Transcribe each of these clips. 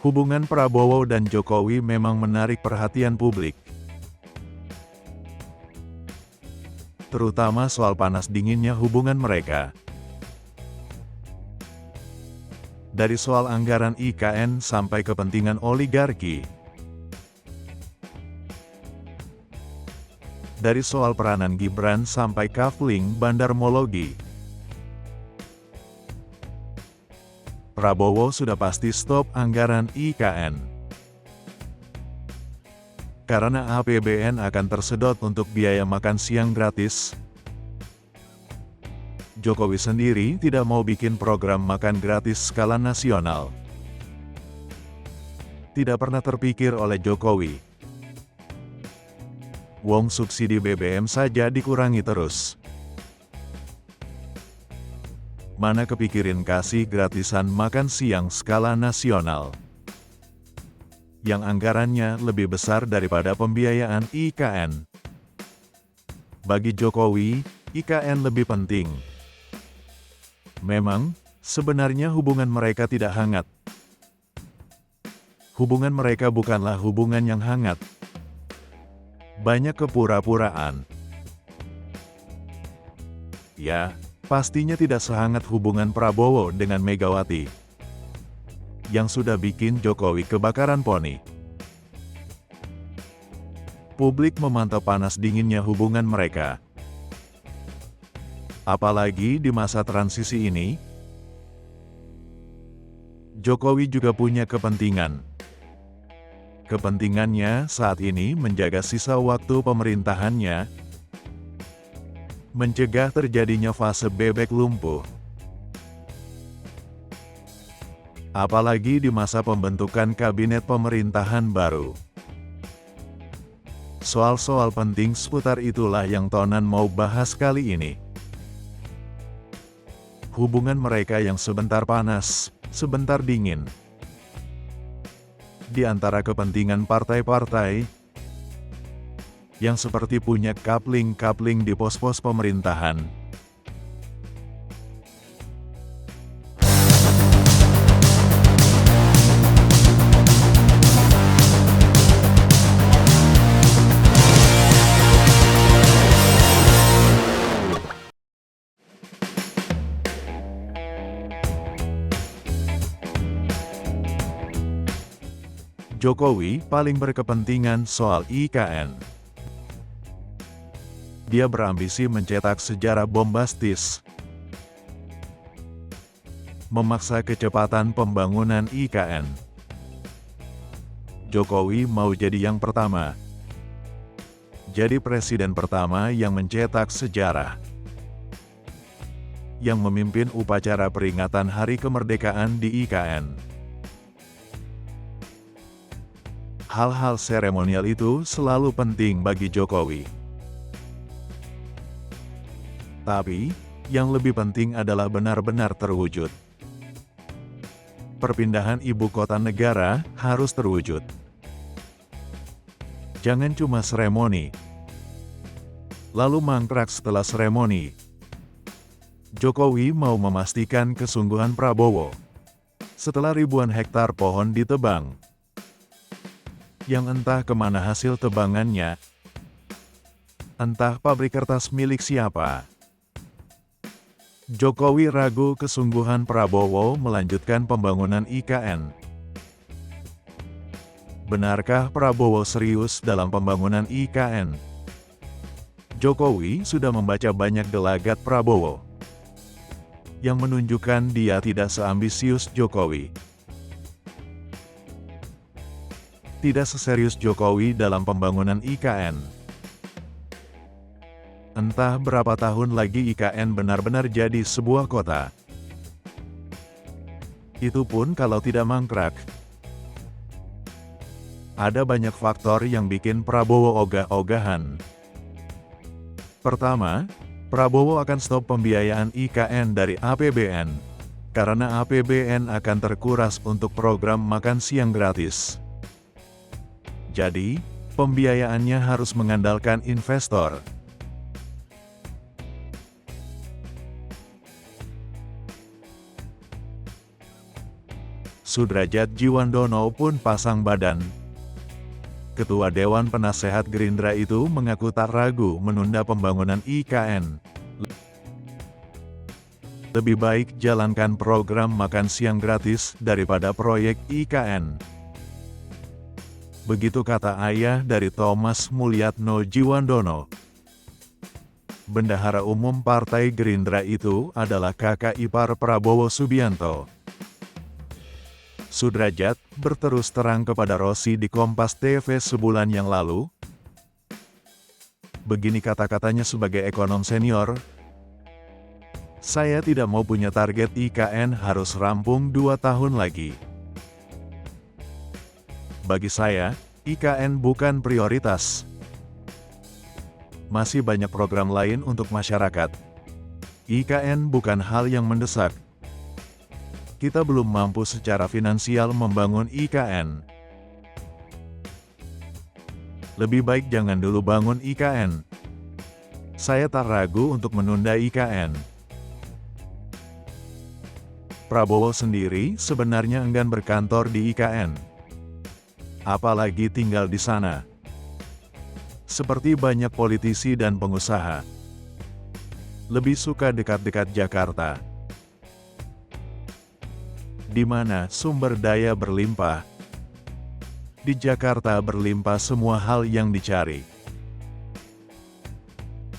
Hubungan Prabowo dan Jokowi memang menarik perhatian publik. Terutama soal panas dinginnya hubungan mereka. Dari soal anggaran IKN sampai kepentingan oligarki. Dari soal peranan Gibran sampai kafling bandarmologi. Prabowo sudah pasti stop anggaran IKN. Karena APBN akan tersedot untuk biaya makan siang gratis. Jokowi sendiri tidak mau bikin program makan gratis skala nasional. Tidak pernah terpikir oleh Jokowi. Wong subsidi BBM saja dikurangi terus. Mana kepikirin kasih gratisan makan siang skala nasional, yang anggarannya lebih besar daripada pembiayaan IKN. Bagi Jokowi, IKN lebih penting. Memang, sebenarnya hubungan mereka tidak hangat. Hubungan mereka bukanlah hubungan yang hangat. Banyak kepura-puraan. Ya, pastinya tidak sehangat hubungan Prabowo dengan Megawati, yang sudah bikin Jokowi kebakaran poni. Publik memantau panas dinginnya hubungan mereka. Apalagi di masa transisi ini, Jokowi juga punya kepentingan. Kepentingannya saat ini menjaga sisa waktu pemerintahannya, mencegah terjadinya fase bebek lumpuh. Apalagi di masa pembentukan kabinet pemerintahan baru. Soal-soal penting seputar itulah yang Tonan mau bahas kali ini. Hubungan mereka yang sebentar panas, sebentar dingin. Di antara kepentingan partai-partai yang seperti punya kapling-kapling di pos-pos pemerintahan. Jokowi paling berkepentingan soal IKN. Dia berambisi mencetak sejarah bombastis, memaksa kecepatan pembangunan IKN. Jokowi mau jadi yang pertama, jadi presiden pertama yang mencetak sejarah, yang memimpin upacara peringatan Hari Kemerdekaan di IKN. Hal-hal seremonial itu selalu penting bagi Jokowi. Tapi, yang lebih penting adalah benar-benar terwujud. Perpindahan ibu kota negara harus terwujud. Jangan cuma seremoni, lalu mangkrak setelah seremoni. Jokowi mau memastikan kesungguhan Prabowo. Setelah ribuan hektar pohon ditebang, yang entah kemana hasil tebangannya, entah pabrik kertas milik siapa. Jokowi ragu kesungguhan Prabowo melanjutkan pembangunan IKN. Benarkah Prabowo serius dalam pembangunan IKN? Jokowi sudah membaca banyak gelagat Prabowo, yang menunjukkan dia tidak seambisius Jokowi. Tidak seserius Jokowi dalam pembangunan IKN. Entah berapa tahun lagi IKN benar-benar jadi sebuah kota. Itu pun kalau tidak mangkrak. Ada banyak faktor yang bikin Prabowo ogah-ogahan. Pertama, Prabowo akan stop pembiayaan IKN dari APBN, karena APBN akan terkuras untuk program makan siang gratis. Jadi, pembiayaannya harus mengandalkan investor. Sudradjat Djiwandono pun pasang badan. Ketua Dewan Penasehat Gerindra itu mengaku tak ragu menunda pembangunan IKN. Lebih baik jalankan program makan siang gratis daripada proyek IKN. Begitu kata ayah dari Thomas Mulyatno Djiwandono. Bendahara Umum Partai Gerindra itu adalah kakak ipar Prabowo Subianto. Sudradjat berterus terang kepada Rossi di Kompas TV sebulan yang lalu. Begini kata-katanya sebagai ekonom senior, "Saya tidak mau punya target IKN harus rampung 2 tahun lagi. Bagi saya, IKN bukan prioritas. Masih banyak program lain untuk masyarakat. IKN bukan hal yang mendesak. Kita belum mampu secara finansial membangun IKN. Lebih baik jangan dulu bangun IKN. Saya tak ragu untuk menunda IKN." Prabowo sendiri sebenarnya enggan berkantor di IKN. Apalagi tinggal di sana. Seperti banyak politisi dan pengusaha. Lebih suka dekat-dekat Jakarta, di mana sumber daya berlimpah. Di Jakarta berlimpah semua hal yang dicari.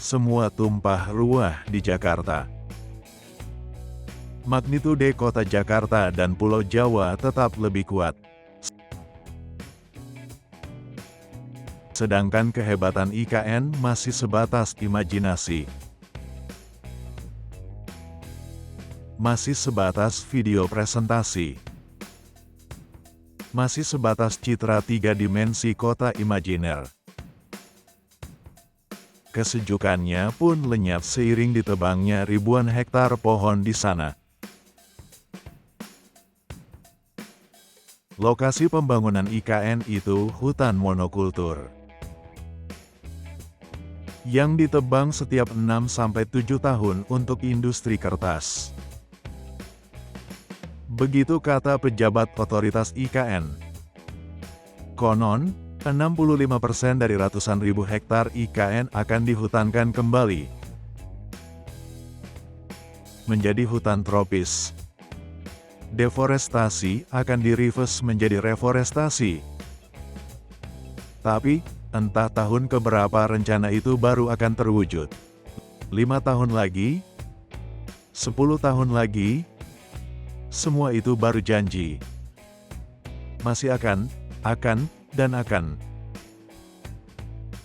Semua tumpah ruah di Jakarta. Magnitude kota Jakarta dan Pulau Jawa tetap lebih kuat. Sedangkan kehebatan IKN masih sebatas imajinasi. Masih sebatas video presentasi. Masih sebatas citra 3 dimensi kota imajiner. Kesejukannya pun lenyap seiring ditebangnya ribuan hektar pohon di sana. Lokasi pembangunan IKN itu hutan monokultur, yang ditebang setiap 6-7 tahun untuk industri kertas. Begitu kata pejabat otoritas IKN. Konon, 65% dari ratusan ribu hektar IKN akan dihutankan kembali menjadi hutan tropis. Deforestasi akan di-reverse menjadi reforestasi. Tapi, entah tahun keberapa rencana itu baru akan terwujud. 5 tahun lagi? 10 tahun lagi? Semua itu baru janji. Masih akan, dan akan.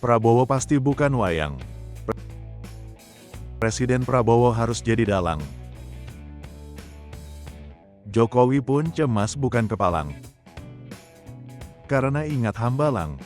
Prabowo pasti bukan wayang. Presiden Prabowo harus jadi dalang. Jokowi pun cemas bukan kepalang. Karena ingat Hambalang.